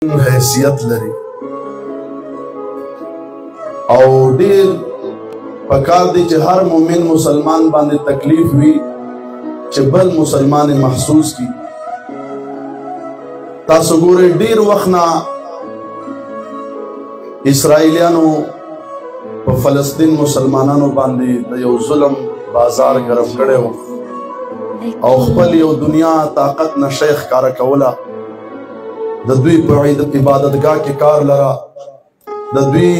حیثیت لري او ډیر پکار دی چې هر مومن مسلمان باندې تکلیف وي چې بل مسلمان محسوس کی. تاسو ګورئ ډیر وخت نه اسرائیلیانو په فلسطین مسلمانانو باندې د یو ظلم بازار ګرم کړی و او خپل یو دنیا طاقت نشه ښکاره کوله. د دوی په عبادتګاه کې کار لره، د دوی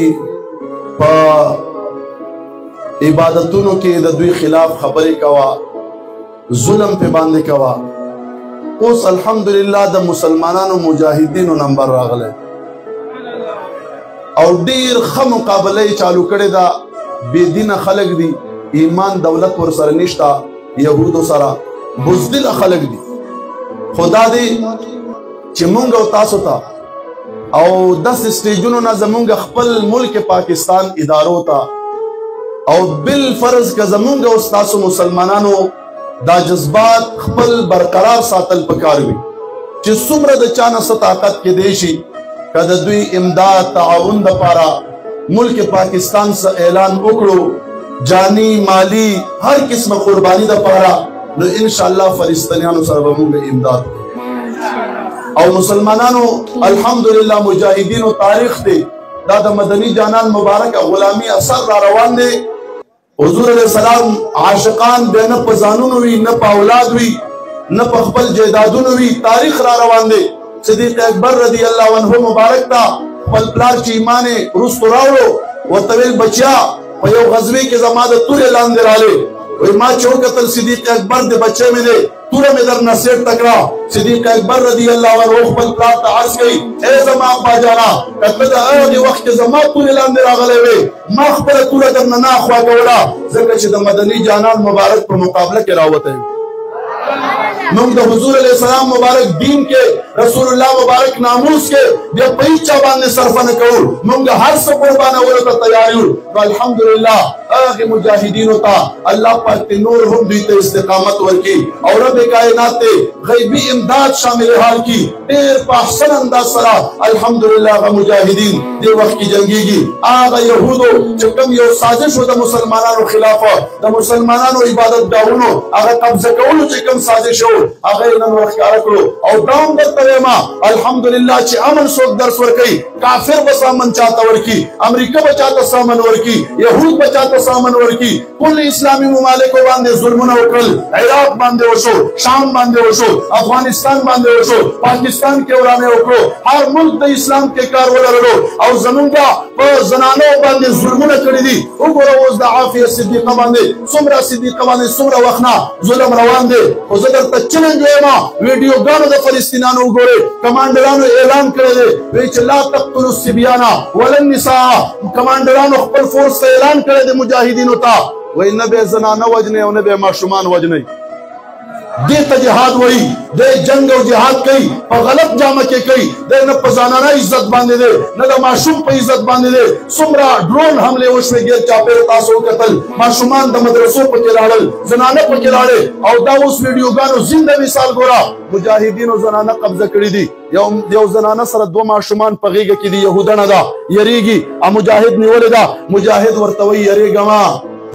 په عبادتونو کې د دوی خلاف خبرې کوه، ظلم په باندې کوه. اوس الحمدلله د مسلمانانو مجاهدینو نمبر راغلی او ډیر ښه مقابله یې چالو کړې ده. بېدینه خلک دي، ایمان دولت ورسره نشته، یهودو سره بزدله خلک دي. خدا دې چې مونږ او تاسو ته او داسې سټیجونو نه زمونږ خپل ملک پاکستان ادارو ته او بالفرض که زمونږ او تاسو مسلمانانو دا جذبات خپل برقرار ساتل پکار وي چې څومره د چا نه څه طاقت کېدی شي که د دوی امداد تعاون دپاره ملک پاکستان څه اعلان وکړو، جانی مالی هر قسمه قرباني دپاره، نو انشاءالله فلسطینیانو سره به مونږ امداد او مسلمانانو الحمدلله مجاهدینو تاریخ دی. دا د مدني جانان مبارک غلامی اثر را روان دی. حضور علیہ السلام عاشقان بیا نه په ځانونو وي، نه په اولاد وي، نه په خپل جیدادونو وي. تاریخ را روان دی. صدیق اکبر رضی الله عنه مبارک تا خپل پلار چې ایمان یې وروستو راوړو ورته ویل بچیا په یو غزوې کې زما د تورې لاندې رالې، وایي ما چې وکتل صدیق اکبر د بچی مې دی توره مې در نه سیټ تکړه. صدیق اکبر رضی الله عنه خپل پلار ته عرض کوي ای زما ابا جانا که ته د هغې وخت کې زما تورې لاندې راغلی وې ما خپله توره در نه نه اخوا کوله، ځکه چې د مدني جانان مبارک په مقابله کې راوتی وي. مونږ د حضور علیہ السلام مبارک دین کې رسول الله مبارک ناموس کې بیا په هیڅ چا باندې صرفه نه کوو، مونږ هر څه قربانولو ته تیار یو. نو الحمدلله هغې مجاهدینو ته الله پاک ته نور هم دوی ته استقامت ورکړي او رب کائنات ته غیبي امداد شامل حال کړي. ډېر په احسن انداز سره الحمدلله هغه مجاهدین دې وخت کې جنګېږي. هغه یهودو چې کوم یو سازش و د مسلمانانو خلاف، د مسلمانانو عبادتګاهونو هغه قبضه کولو چې کوم سازش و هغه یې نن ورښکاره کړو. او دا هم درته وایم الحمدلله چې امن څوک درس ورکوي، کافر به سامن چاته ورکړي، امریکا به چاته سامن ورکړي، یهود به چاته سامن ورکړي. ټول اسلامي ممالکو باندې ظلمونه وکړل، عراق باندې وشو، شام باندې وشو، افغانستان باندې وشو، پاکستان کې ورانه وکړو، هر ملک د اسلام کې کار ولرلو او زمونږ په زنانو باندې ظلمونه کړي دي. وګوره اوس د عافیه صدیقه باندې څومره وخت نه ظلم روان دی. خو زه درته چلنج وایم ویډیوګانو د فلسطینیانو وګورئ، کمانډرانو اعلان کړی دی وایي چې لا تقتلوا الصبیان ولا النساء. کمانډرانو خپل فورس ته اعلان کړی دی مجاهدینو ته، وایي نه به زنانه وژنئ او نه به ماشومان وژنئ. دې ته جهاد وایي. د جنگ او جهاد کوي په غلط جامه کې کوي، د نه په ځانانه عزت باندې دی نه د ماشوم په عزت باندې دی. څومره ډرون حملې وشوې ګیر چاپېر تاسو وکتل، ماشومان د مدرسو پکې لاړل، زنانه پکې لاړې. او دا اوس ویډیوګانو زنده مثال ګوره مجاهدینو زنانه قبضه کړي دي. یو زنانه سره دوه ماشومان په غېږه کې دي، یهودنه ده، یریږي او مجاهد نیولې ده. مجاهد ورته وایي یریږمه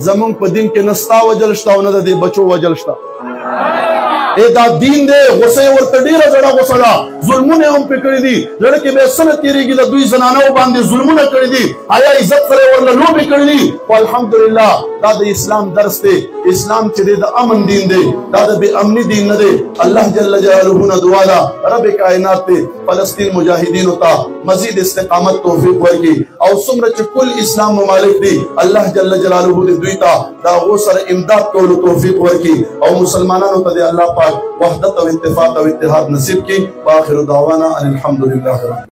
زمونږ په دین کې نه ستا وجل شته او نه د دې بچو وجل شته. دا دین دی. غصه یې ورته ډېره زړه غصه ده، ظلمونه یې هم پرې کړي دي، زړه کې به یې څه نه تېرېږي. د دوی زنانو باندې ظلمونه کړي دي، حیا عزت سره یې ورله لوبې کړي دي. خو الحمدلله دا د اسلام درس دی. اسلام چې دی د امن دین دی، دا د بې امني دین نه دی. الله جل جلاله نه دعا ده رب کائنات ته فلسطین مجاهدینو ته مزید استقامت توفیق ورکړي او څومره چې کل اسلام ممالک دي الله جل جلاله دې دوی ته د هغو سره امداد کولو توفیق ورکړي او مسلمانانو ته دې الله پاک وحدت او اتفاق او اتحاد نصیب کړي. واخر دعوانا ان الحمد لله.